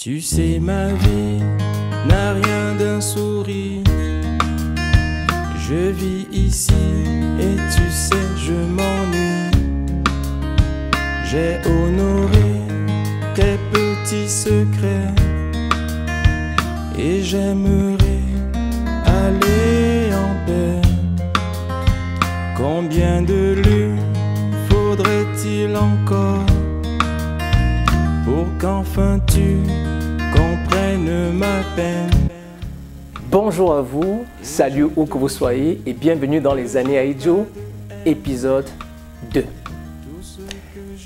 Tu sais, ma vie n'a rien d'un sourire. Je vis ici et tu sais, je m'ennuie. J'ai honoré tes petits secrets et j'aimerais aller en paix. Combien de lune faudrait-il encore pour qu'enfin tu comprennes ma peine? Bonjour à vous, salut où que vous soyez et bienvenue dans les années Aïdjo, épisode 2.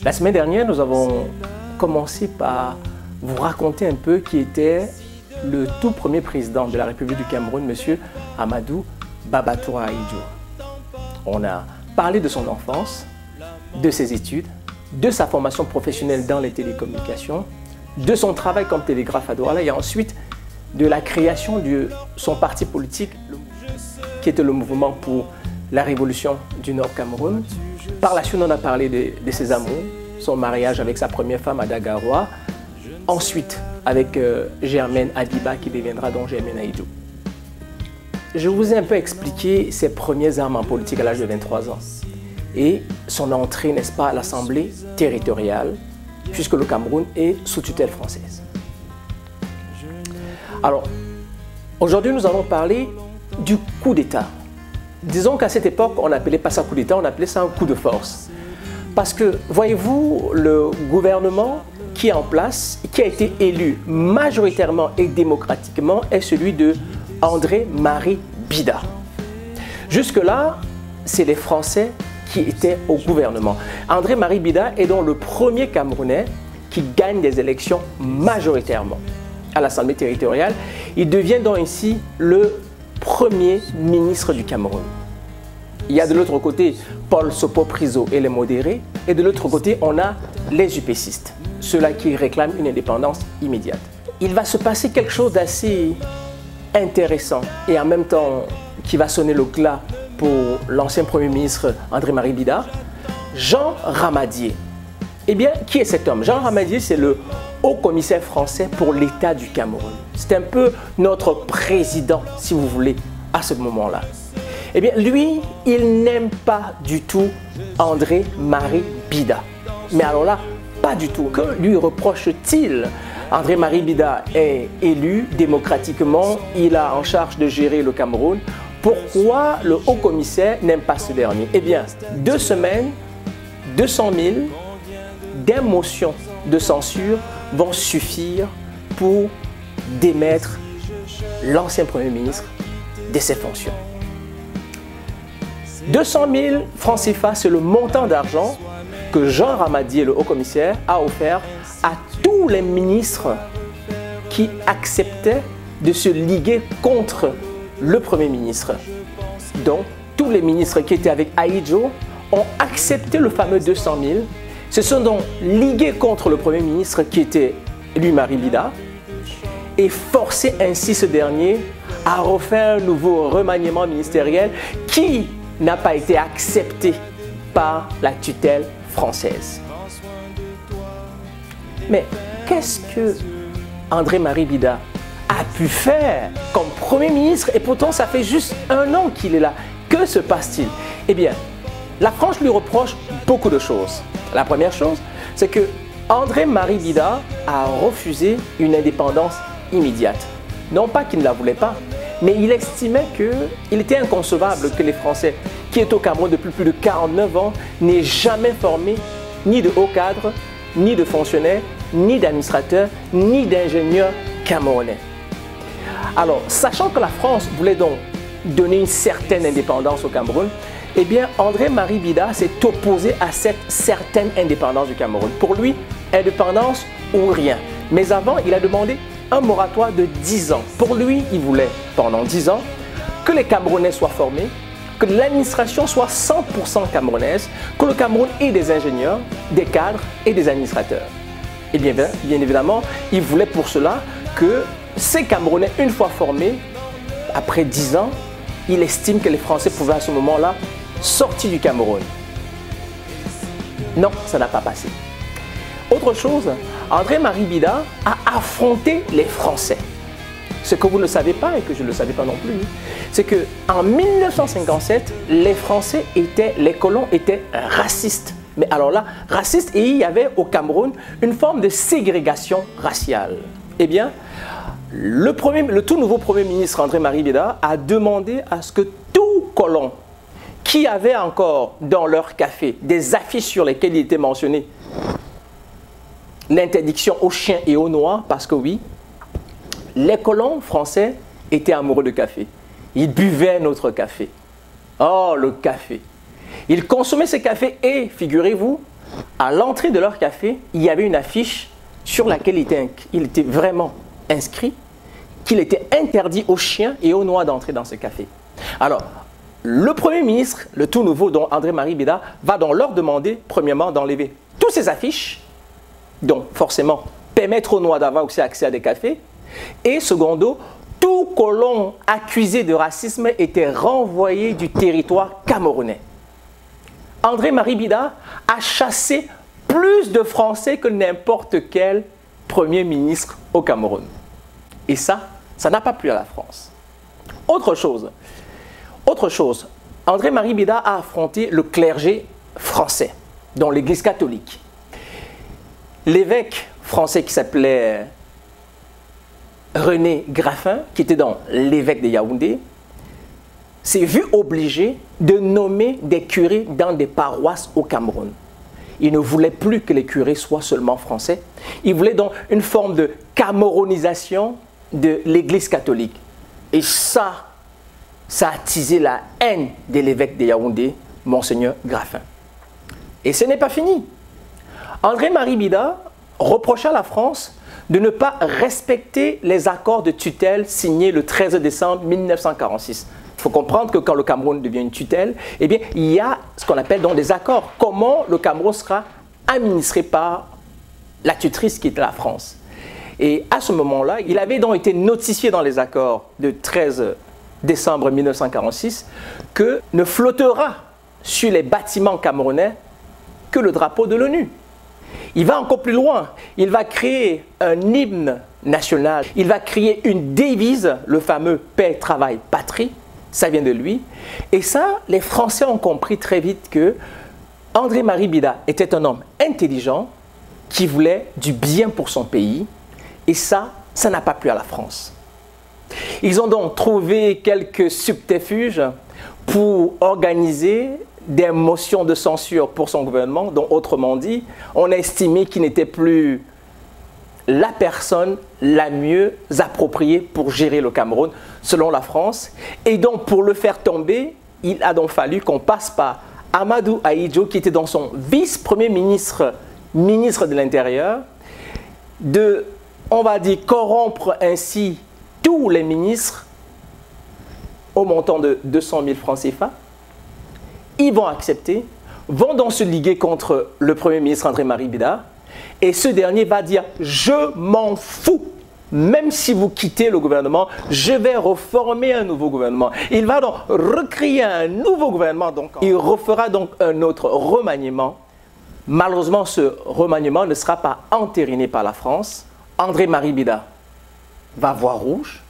La semaine dernière, nous avons commencé par vous raconter un peu qui était le tout premier président de la République du Cameroun, M. Amadou Babatoura Ahidjo. On a parlé de son enfance, de ses études, de sa formation professionnelle dans les télécommunications, de son travail comme télégraphe à Douala et ensuite de la création de son parti politique qui était le mouvement pour la révolution du Nord Cameroun. Par la suite, on a parlé de ses amours, son mariage avec sa première femme Adagaroa, ensuite avec Germaine Adiba qui deviendra donc Germaine Ahidjo. Je vous ai un peu expliqué ses premières armes en politique à l'âge de 23 ans et son entrée, n'est-ce pas, à l'Assemblée territoriale puisque le Cameroun est sous tutelle française. Alors, aujourd'hui, nous allons parler du coup d'État. Disons qu'à cette époque, on n'appelait pas ça coup d'État, on appelait ça un coup de force. Parce que, voyez-vous, le gouvernement qui est en place, qui a été élu majoritairement et démocratiquement, est celui de André-Marie Bida. Jusque-là, c'est les Français qui étaient au gouvernement. André-Marie Bida est donc le premier Camerounais qui gagne des élections majoritairement à l'Assemblée territoriale. Il devient donc ici le premier ministre du Cameroun. Il y a de l'autre côté Paul Sopo-Priso et les modérés, et de l'autre côté on a les UPCistes, ceux-là qui réclament une indépendance immédiate. Il va se passer quelque chose d'assez intéressant et en même temps qui va sonner le glas pour l'ancien Premier ministre André-Marie Bida, Jean Ramadier. Eh bien, qui est cet homme? Jean Ramadier, c'est le haut-commissaire français pour l'État du Cameroun. C'est un peu notre président, si vous voulez, à ce moment-là. Eh bien, lui, il n'aime pas du tout André-Marie Bida. Mais alors là, pas du tout. Que lui reproche-t-il? André-Marie Bida est élu démocratiquement, il a en charge de gérer le Cameroun. Pourquoi le haut-commissaire n'aime pas ce dernier? Eh bien, 2 semaines, 200 000 des motions de censure vont suffire pour démettre l'ancien Premier ministre de ses fonctions. 200 000 francs CFA, c'est le montant d'argent que Jean Ramadier, le haut-commissaire, a offert à tous les ministres qui acceptaient de se liguer contre le Premier ministre. Donc, tous les ministres qui étaient avec Ahidjo ont accepté le fameux 200 000, se sont donc ligués contre le Premier ministre qui était André-Marie Bida et forcé ainsi ce dernier à refaire un nouveau remaniement ministériel qui n'a pas été accepté par la tutelle française. Mais qu'est-ce que André-Marie Bida a pu faire comme Premier ministre et pourtant ça fait juste 1 an qu'il est là? Que se passe-t-il? Eh bien, la France lui reproche beaucoup de choses. La première chose, c'est que André-Marie Bida a refusé une indépendance immédiate. Non pas qu'il ne la voulait pas, mais il estimait qu'il était inconcevable que les Français, qui est au Cameroun depuis plus de 49 ans, n'aient jamais formé ni de hauts cadres, ni de fonctionnaires, ni d'administrateurs, ni d'ingénieurs camerounais. Alors, sachant que la France voulait donc donner une certaine indépendance au Cameroun, eh bien, André-Marie Bida s'est opposé à cette certaine indépendance du Cameroun. Pour lui, indépendance ou rien. Mais avant, il a demandé un moratoire de 10 ans. Pour lui, il voulait, pendant 10 ans, que les Camerounais soient formés, que l'administration soit 100% camerounaise, que le Cameroun ait des ingénieurs, des cadres et des administrateurs. Et bien évidemment, il voulait pour cela que ces Camerounais, une fois formés, après 10 ans, il estime que les Français pouvaient à ce moment-là sortir du Cameroun. Non, ça n'a pas passé. Autre chose, André-Marie Bida a affronté les Français. Ce que vous ne savez pas et que je ne le savais pas non plus, c'est qu'en 1957, les Français les colons étaient racistes. Mais alors là, racistes, et il y avait au Cameroun une forme de ségrégation raciale. Eh bien, le tout nouveau Premier ministre André-Marie Bida a demandé à ce que tout colon qui avait encore dans leur café des affiches sur lesquelles il était mentionné l'interdiction aux chiens et aux noirs, parce que oui, les colons français étaient amoureux de café. Ils buvaient notre café. Oh, le café! Ils consommaient ce café et, figurez-vous, à l'entrée de leur café, il y avait une affiche sur laquelle il était vraiment inscrit qu'il était interdit aux chiens et aux noirs d'entrer dans ce café. Alors, le Premier ministre, le tout nouveau, dont André-Marie Bida, va donc leur demander, premièrement, d'enlever toutes ces affiches, donc forcément permettre aux noirs d'avoir aussi accès à des cafés, et secondo, tout colon accusé de racisme était renvoyé du territoire camerounais. André-Marie Bida a chassé plus de Français que n'importe quel Premier ministre au Cameroun. Et ça n'a pas plu à la France. Autre chose, André-Marie Bida a affronté le clergé français, dont l'Église catholique. L'évêque français qui s'appelait René Graffin, qui était dans l'évêque de Yaoundé, s'est vu obligé de nommer des curés dans des paroisses au Cameroun. Il ne voulait plus que les curés soient seulement français. Il voulait donc une forme de camerounisation de l'Église catholique. Et ça a attisé la haine de l'évêque de Yaoundé, Monseigneur Graffin. Et ce n'est pas fini. André-Marie Bida reprocha à la France de ne pas respecter les accords de tutelle signés le 13 décembre 1946. Il faut comprendre que quand le Cameroun devient une tutelle, eh bien, il y a ce qu'on appelle donc des accords. Comment le Cameroun sera administré par la tutrice qui était la France. Et à ce moment-là, il avait donc été notifié dans les accords de 13 décembre 1946 que ne flottera sur les bâtiments camerounais que le drapeau de l'ONU. Il va encore plus loin. Il va créer un hymne national. Il va créer une devise, le fameux paix, travail, patrie. Ça vient de lui. Et ça, les Français ont compris très vite que André-Marie Bida était un homme intelligent qui voulait du bien pour son pays. Et ça n'a pas plu à la France. Ils ont donc trouvé quelques subterfuges pour organiser des motions de censure pour son gouvernement, donc autrement dit, on a estimé qu'il n'était plus la personne la mieux appropriée pour gérer le Cameroun, selon la France. Et donc, pour le faire tomber, il a donc fallu qu'on passe par Amadou Ahidjo, qui était dans son vice-premier ministre, ministre de l'Intérieur, de, on va dire, corrompre ainsi tous les ministres au montant de 200 000 francs CFA. Ils vont accepter, vont donc se liguer contre le Premier ministre André-Marie Bida, et ce dernier va dire « Je m'en fous, même si vous quittez le gouvernement, je vais reformer un nouveau gouvernement. » Il va donc recréer un nouveau gouvernement, donc il refera donc un autre remaniement. Malheureusement, ce remaniement ne sera pas entériné par la France. André-Marie Bida va voir rouge,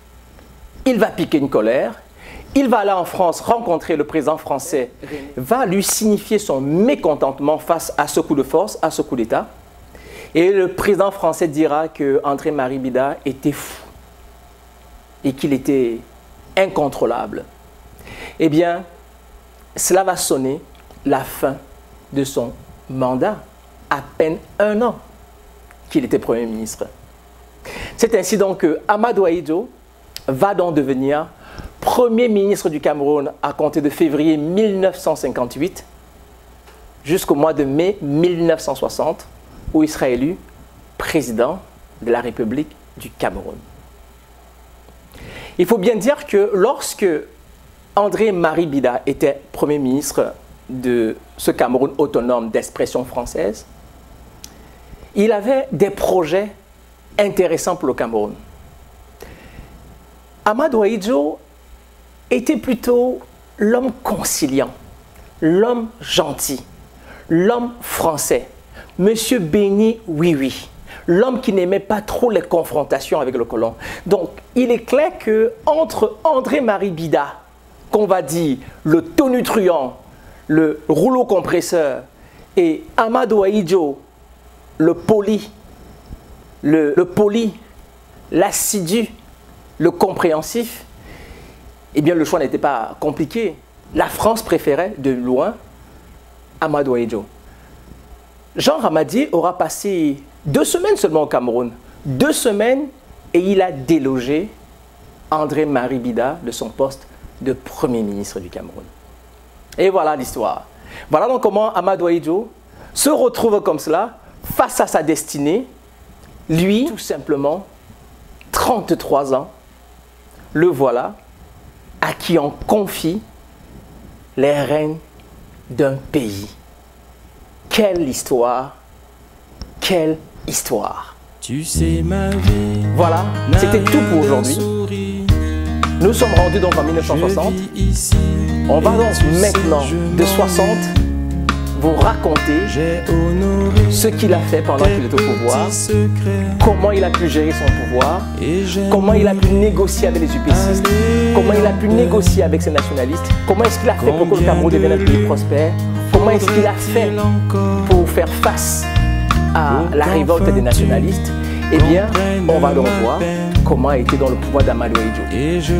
il va piquer une colère. Il va aller en France rencontrer le président français, va lui signifier son mécontentement face à ce coup de force, à ce coup d'État. Et le président français dira que André-Marie Bida était fou et qu'il était incontrôlable. Eh bien, cela va sonner la fin de son mandat, à peine 1 an qu'il était Premier ministre. C'est ainsi donc que Amadou Ahidjo va donc devenir Premier ministre du Cameroun à compter de février 1958 jusqu'au mois de mai 1960, où il sera élu président de la République du Cameroun. Il faut bien dire que lorsque André-Marie Bida était Premier ministre de ce Cameroun autonome d'expression française, il avait des projets intéressants pour le Cameroun. Amadou Ahidjo était plutôt l'homme conciliant, l'homme gentil, l'homme français, Monsieur Béni Oui-Oui, l'homme qui n'aimait pas trop les confrontations avec le colon. Donc, il est clair qu'entre André-Marie Bida, qu'on va dire le tonitruant, le rouleau compresseur, et Amadou Ahidjo, le poli, l'assidu, le compréhensif, eh bien le choix n'était pas compliqué. La France préférait de loin Amadou Ahidjo. Jean Ramadier aura passé 2 semaines seulement au Cameroun. 2 semaines et il a délogé André-Marie Bida de son poste de Premier ministre du Cameroun. Et voilà l'histoire. Voilà donc comment Amadou Ahidjo se retrouve comme cela face à sa destinée. Lui, tout simplement, 33 ans, le voilà, à qui on confie les rênes d'un pays. Quelle histoire! Quelle histoire! Tu sais ma vie. Voilà, c'était tout pour aujourd'hui. Nous sommes rendus donc en 1960. On va donc maintenant de 60 vous raconter ce qu'il a fait pendant qu'il était au pouvoir, comment il a pu gérer son pouvoir, comment il a pu négocier avec les UPCistes, comment il a pu négocier avec ses nationalistes, comment est-ce qu'il a fait pour que le Cameroun devienne un pays prospère, comment est-ce qu'il a fait pour faire face à la révolte des nationalistes. Eh bien, on va donc voir comment a été dans le pouvoir d'Amadou Ahidjo.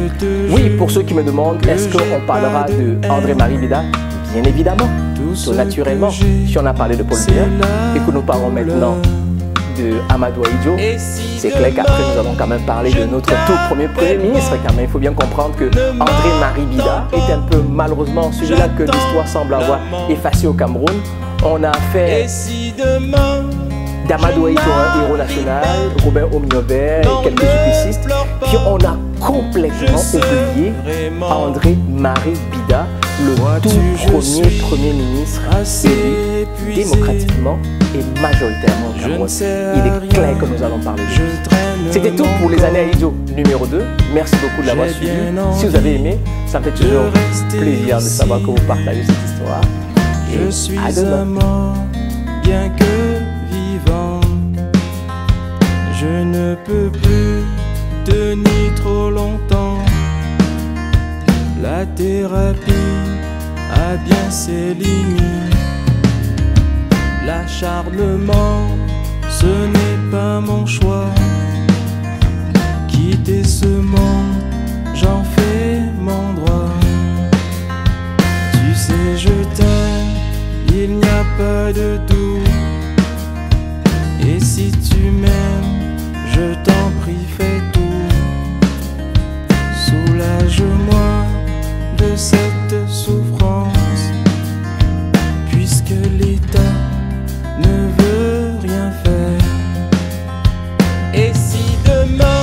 Oui, pour ceux qui me demandent, est-ce qu'on parlera de André-Marie Bida? Bien évidemment, tout naturellement. Si on a parlé de Paul Biya et que nous parlons maintenant de Amadou Ahidjo, c'est clair qu'après nous allons quand même parler de notre tout premier Premier ministre. Quand même, il faut bien comprendre que André-Marie Bida est un peu malheureusement celui-là que l'histoire semble avoir effacé au Cameroun. On a fait d'Amadou Ahidjo un héros national, Robert Omniobert et quelques UPCistes. Puis on a complètement oublié André-Marie Bida, le tout premier Premier ministre élu démocratiquement et majoritairement au Cameroun. Il est clair que nous allons parler de lui. C'était tout pour les années Ahidjo numéro 2. Merci beaucoup de l'avoir suivi. Si vous avez aimé, ça me fait toujours plaisir de savoir que vous partagez cette histoire. Je suis un mort, bien que vivant. Je ne peux plus tenir trop longtemps. La thérapie a bien ses limites. L'acharnement, ce n'est pas mon choix. Quitter ce monde, j'en fais mon droit. Tu sais, je t'aime, il n'y a pas de doute. Et si tu m'aimes, je t'en prie, fais tout. Soulage-moi de cette souffrance, puisque l'État ne veut rien faire. Et si demain